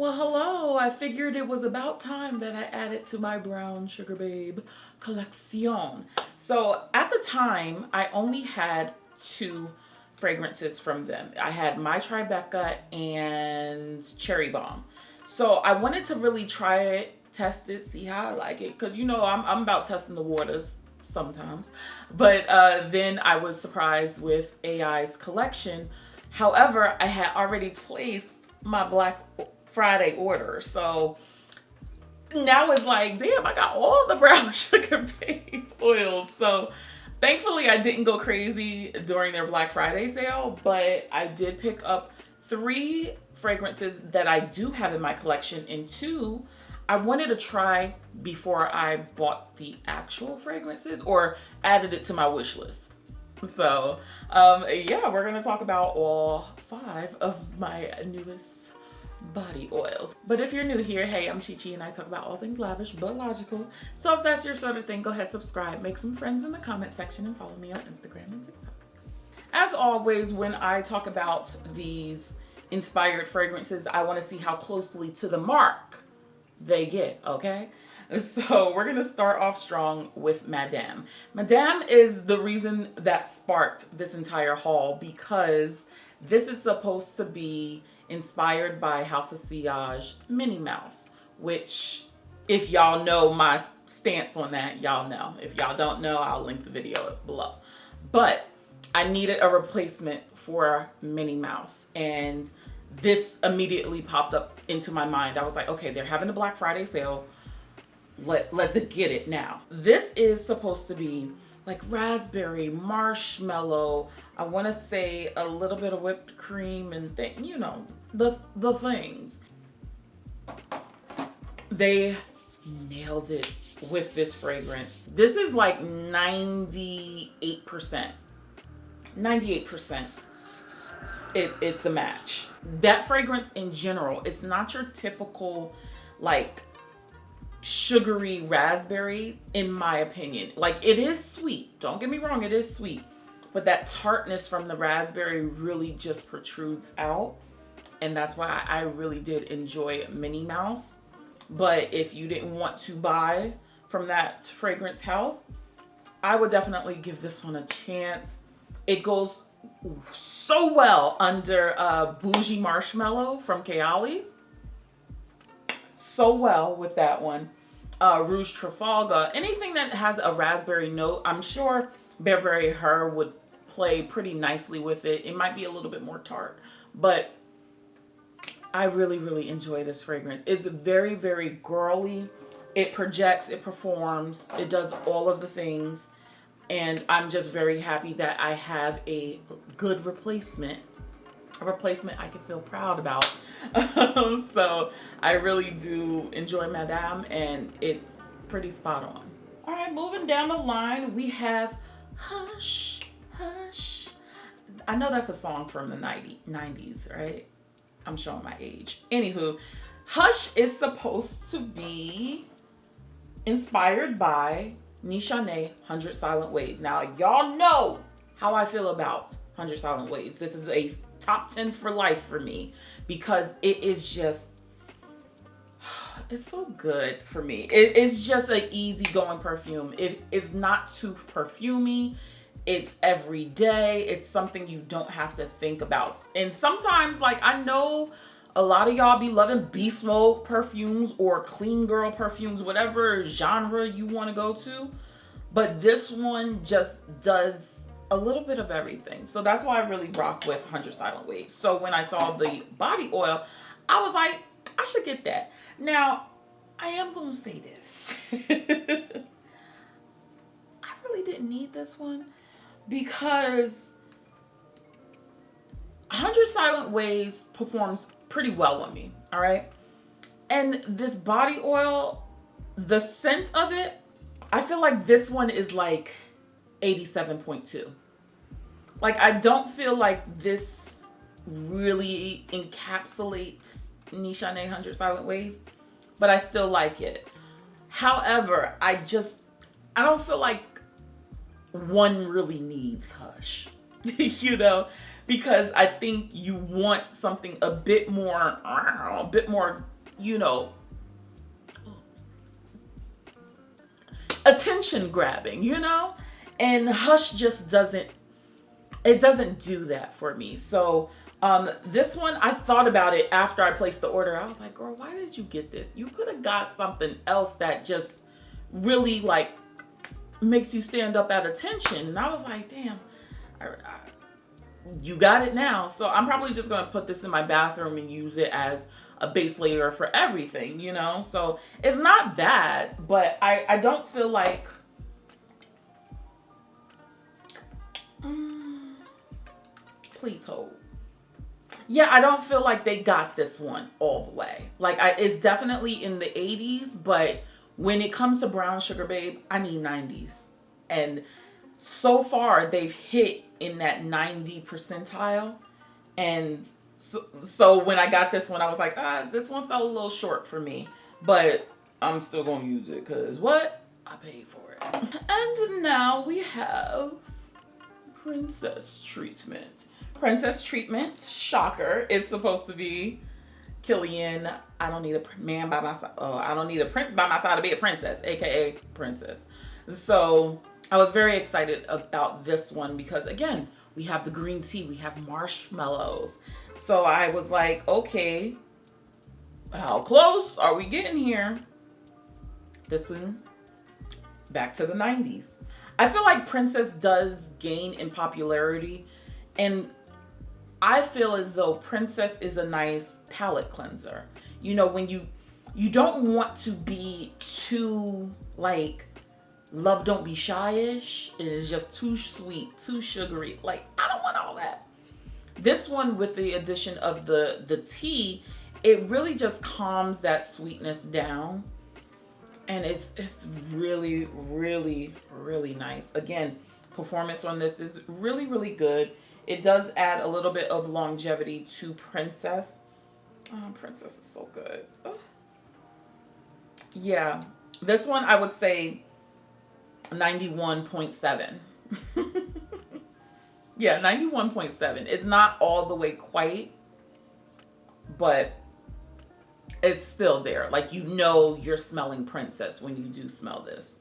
Well, hello. I figured it was about time that I added to my brown sugar babe collection. So at the time, I only had two fragrances from them. I had My Tribeca and Cherry Bomb. So I wanted to really try it, test it, see how I like it. Because, you know, I'm about testing the waters sometimes. But then I was surprised with AI's collection. However, I had already placed my Black Friday order. So now it's like, damn, I got all the brown sugar babe oils. So thankfully I didn't go crazy during their Black Friday sale, but I did pick up 3 fragrances that I do have in my collection, and 2 I wanted to try before I bought the actual fragrances or added it to my wish list. So yeah, we're gonna talk about all 5 of my newest body oils. But if you're new here, hey, I'm Chi Chi and I talk about all things lavish but logical. So if that's your sort of thing, go ahead, subscribe, make some friends in the comment section, and follow me on Instagram and TikTok. As always, when I talk about these inspired fragrances, I want to see how closely to the mark they get, okay? So we're gonna start off strong with Madame. Madame is the reason that sparked this entire haul, because this is supposed to be inspired by House of Sillage Minnie Mouse, which if y'all know my stance on that, y'all know. If y'all don't know, I'll link the video below. But I needed a replacement for Minnie Mouse, and this immediately popped up into my mind. I was like, okay, they're having a Black Friday sale. Let's get it now. This is supposed to be like raspberry, marshmallow, I want to say a little bit of whipped cream and you know, the things. They nailed it with this fragrance. This is like 98%. 98%. It's a match. That fragrance in general, it's not your typical like sugary raspberry, in my opinion. Like, it is sweet, don't get me wrong, it is sweet, but that tartness from the raspberry really just protrudes out, and that's why I really did enjoy Minnie Mouse. But if you didn't want to buy from that fragrance house, I would definitely give this one a chance. It goes so well under Bougie Marshmallow from Kayali. So well with that one. Rouge Trafalgar, anything that has a raspberry note, I'm sure Burberry Her would play pretty nicely with it. It might be a little bit more tart, but I really enjoy this fragrance. It's very, very girly. It projects, it performs, it does all of the things, and I'm just very happy that I have a good replacement. A replacement I can feel proud about. So I really do enjoy Madame, and it's pretty spot on. All right, moving down the line, we have Hush, Hush. I know that's a song from the 90s, right? I'm showing my age. Anywho, Hush is supposed to be inspired by Nishane, 100 Silent Ways. Now, y'all know how I feel about 100 Silent Ways. This is a top 10 for life for me, because it is just, it's so good for me. It's just an easygoing perfume. It's not too perfumey. It's everyday. It's something you don't have to think about. And sometimes, like, I know a lot of y'all be loving beast mode perfumes or clean girl perfumes, whatever genre you want to go to, but this one just does a little bit of everything. So that's why I really rock with 100 Silent Ways. So when I saw the body oil, I was like, I should get that. Now, I am going to say this. I really didn't need this one, because 100 Silent Ways performs pretty well on me, all right? And this body oil, the scent of it, I feel like this one is like 87.2. Like, I don't feel like this really encapsulates Nishane 100 Silent Ways, but I still like it. However, I don't feel like one really needs Hush, you know, because I think you want something a bit more you know, attention grabbing, you know? And Hush just doesn't, it doesn't do that for me. So this one, I thought about it after I placed the order. I was like, girl, why did you get this? You could have got something else that just really like makes you stand up at attention. And I was like, damn, you got it now. So I'm probably just going to put this in my bathroom and use it as a base layer for everything, you know? So it's not bad, but I don't feel like, please hold. Yeah, I don't feel like they got this one all the way. Like it's definitely in the 80s, but when it comes to Brown Sugar Babe, I need 90s. And so far they've hit in that 90 percentile. And so when I got this one, I was like, this one fell a little short for me, but I'm still going to use it because what? I paid for it. And now we have Princess Treatment. Princess Treatment, shocker. It's supposed to be Kilian. I don't need a man by my side. Oh, I don't need a prince by my side to be a princess, aka princess. So I was very excited about this one because again, we have the green tea, we have marshmallows. So I was like, okay, how close are we getting here? This one, back to the 90s. I feel like Princess does gain in popularity, and I feel as though Princess is a nice palate cleanser. You know, when you don't want to be too like Love Don't Be Shy-ish. It is just too sweet, too sugary. Like, I don't want all that. This one, with the addition of the tea, it really just calms that sweetness down. And it's really, really, really nice. Again, performance on this is really, really good. It does add a little bit of longevity to Princess. Oh, Princess is so good. Oh. Yeah, this one I would say 91.7. Yeah, 91.7. It's not all the way quite, but it's still there. Like, you know you're smelling Princess when you do smell this.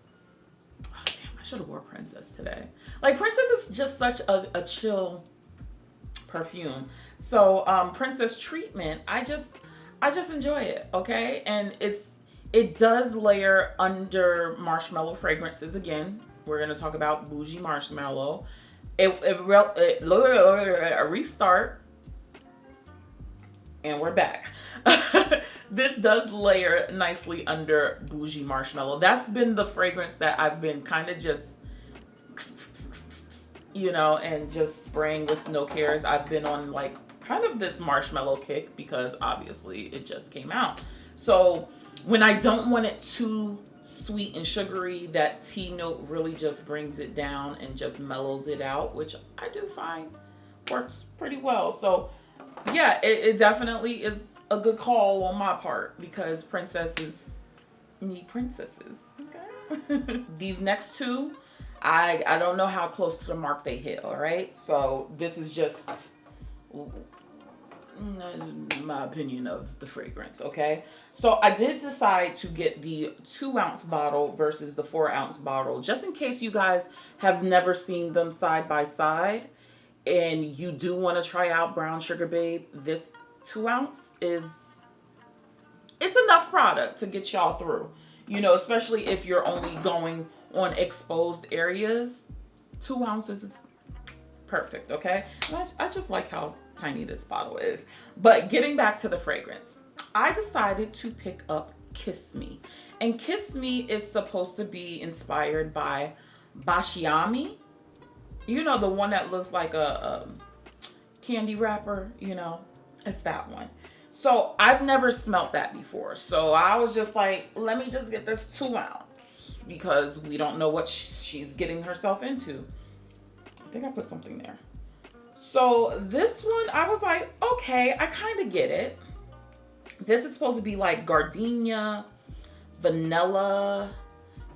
Oh, damn, I should have wore Princess today. Like, Princess is just such a chill perfume. So Princess Treatment, I just enjoy it, okay? And it does layer under marshmallow fragrances. Again, we're going to talk about bougie marshmallow. A restart, and we're back. This does layer nicely under bougie marshmallow. That's been the fragrance that I've been kind of just, you know, and just spraying with no cares. I've been on like kind of this marshmallow kick because obviously it just came out. So when I don't want it too sweet and sugary, that tea note really just brings it down and just mellows it out, which I do find works pretty well. So yeah, it definitely is a good call on my part because princesses need princesses, okay? These next two, I don't know how close to the mark they hit, all right? So this is just my opinion of the fragrance, okay? So I did decide to get the 2-ounce bottle versus the 4-ounce bottle, just in case you guys have never seen them side by side and you do want to try out Brown Sugar Babe. This 2-ounce it's enough product to get y'all through, you know, especially if you're only going on exposed areas. 2 ounces is perfect, okay? I just like how tiny this bottle is. But getting back to the fragrance, I decided to pick up Kiss Me. And Kiss Me is supposed to be inspired by Baciami. You know, the one that looks like a candy wrapper, you know? It's that one. So I've never smelt that before. So I was just like, let me just get this 2-ounce because we don't know what she's getting herself into. I think I put something there. So this one, I was like, okay, I kind of get it. This is supposed to be like gardenia, vanilla,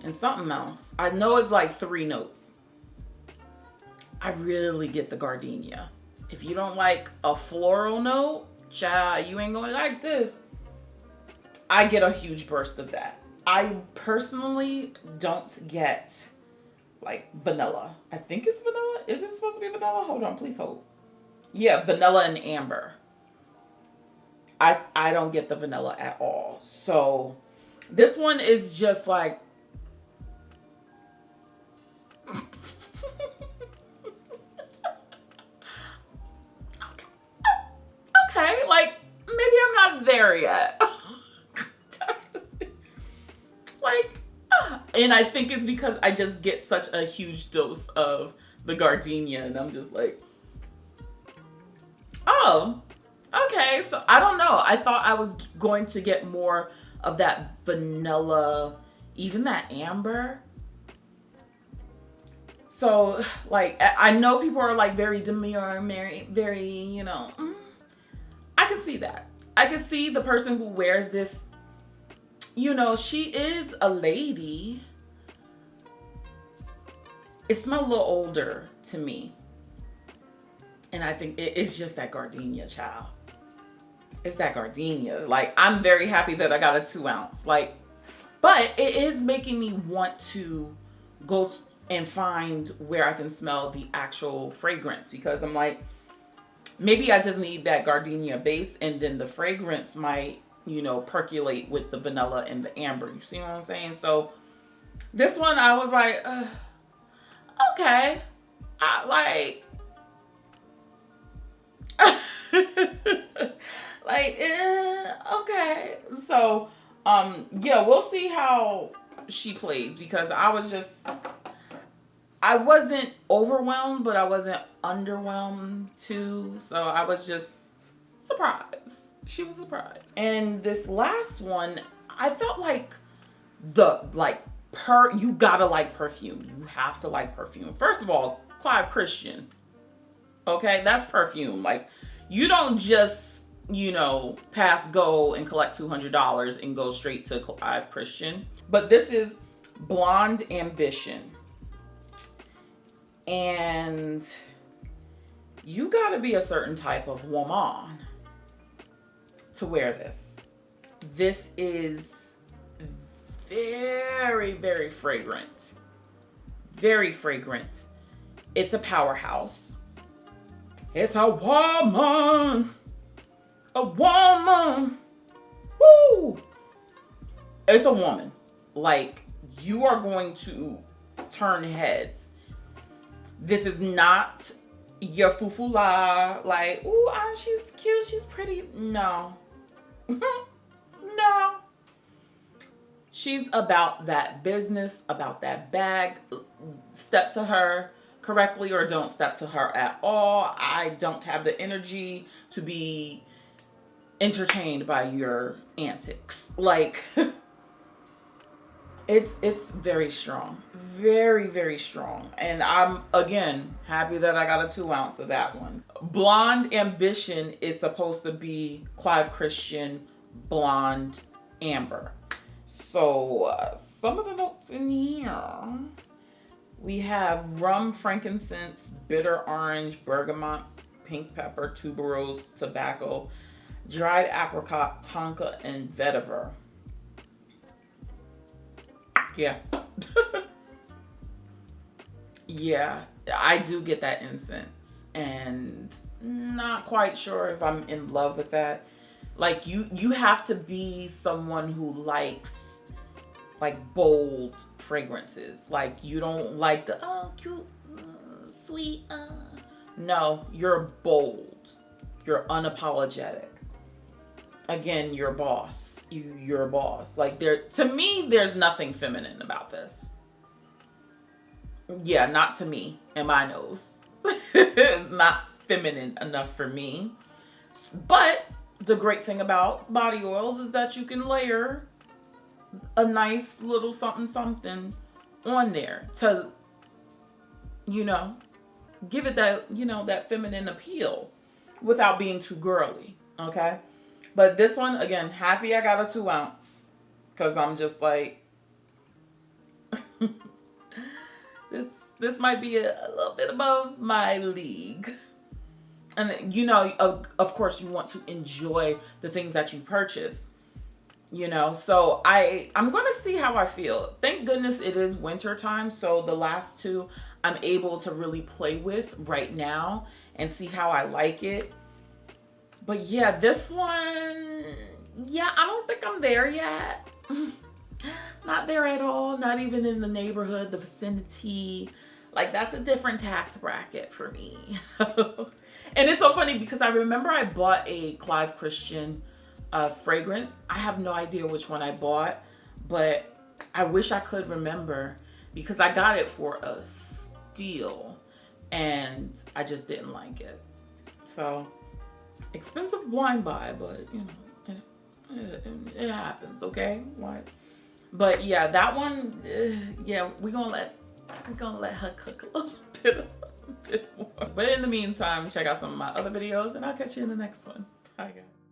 and something else. I know it's like 3 notes. I really get the gardenia. If you don't like a floral note, child, you ain't gonna like this. I get a huge burst of that. I personally don't get like vanilla. I think it's vanilla. Is it supposed to be vanilla? Hold on, please hold. Yeah, vanilla and amber. I don't get the vanilla at all. So this one is just like okay, like maybe I'm not there yet. Like, and I think it's because I just get such a huge dose of the gardenia, and I'm just like, oh, okay. So I don't know. I thought I was going to get more of that vanilla, even that amber. So, like, I know people are like very demure, very, you know, I can see that. I can see the person who wears this, you know, she is a lady. It smells a little older to me. And I think it's just that gardenia, child. It's that gardenia. Like, I'm very happy that I got a 2 ounce. Like, but it is making me want to go and find where I can smell the actual fragrance, because I'm like, maybe I just need that gardenia base, and then the fragrance might, you know, percolate with the vanilla and the amber. You see what I'm saying? So this one, I was like, okay. Okay. So, yeah, we'll see how she plays, because I wasn't overwhelmed, but I wasn't underwhelmed too. So I was just surprised. She was surprised. And this last one, I felt like you gotta like perfume. You have to like perfume. First of all, Clive Christian. Okay, that's perfume. Like, you don't just, you know, pass go and collect $200 and go straight to Clive Christian. But this is Blonde Ambition. And you gotta be a certain type of woman to wear this. This is very, very fragrant. Very fragrant. It's a powerhouse. It's a woman. A woman. Woo! It's a woman. Like, you are going to turn heads. This is not your fufula, like, ooh, she's cute, she's pretty. No. No. She's about that business, about that bag. Step to her correctly or don't step to her at all. I don't have the energy to be entertained by your antics. Like, it's very strong. Very, very strong. And I'm, again, happy that I got a 2 ounce of that one. Blonde Ambition is supposed to be Clive Christian Blonde Amber. So, some of the notes in here. We have rum, frankincense, bitter orange, bergamot, pink pepper, tuberose, tobacco, dried apricot, tonka, and vetiver. Yeah. Yeah, I do get that incense, and not quite sure if I'm in love with that. Like, you have to be someone who likes like bold fragrances. Like, you don't like the cute, sweet. No, you're bold. You're unapologetic. Again, you're a boss. You're a boss. Like, to me, there's nothing feminine about this. Yeah, not to me and my nose. It's not feminine enough for me. But the great thing about body oils is that you can layer a nice little something something on there to, you know, give it that, you know, that feminine appeal without being too girly. Okay. But this one, again, happy I got a 2 ounce, because I'm just like, this might be a little bit above my league. And, you know, of course, you want to enjoy the things that you purchase. you know. So I'm gonna see how I feel. Thank goodness it is winter time, so the last two I'm able to really play with right now and see how I like it. But yeah, this one, yeah, I don't think I'm there yet. Not there at all, not even in the neighborhood, the vicinity. Like, that's a different tax bracket for me. And it's so funny because I remember I bought a Clive Christian fragrance. I have no idea which one I bought, but I wish I could remember because I got it for a steal and I just didn't like it. So, expensive wine buy, but you know, it happens, okay? What? But yeah, that one, yeah, we're gonna let her cook a little bit more. But in the meantime, check out some of my other videos and I'll catch you in the next one. Bye guys.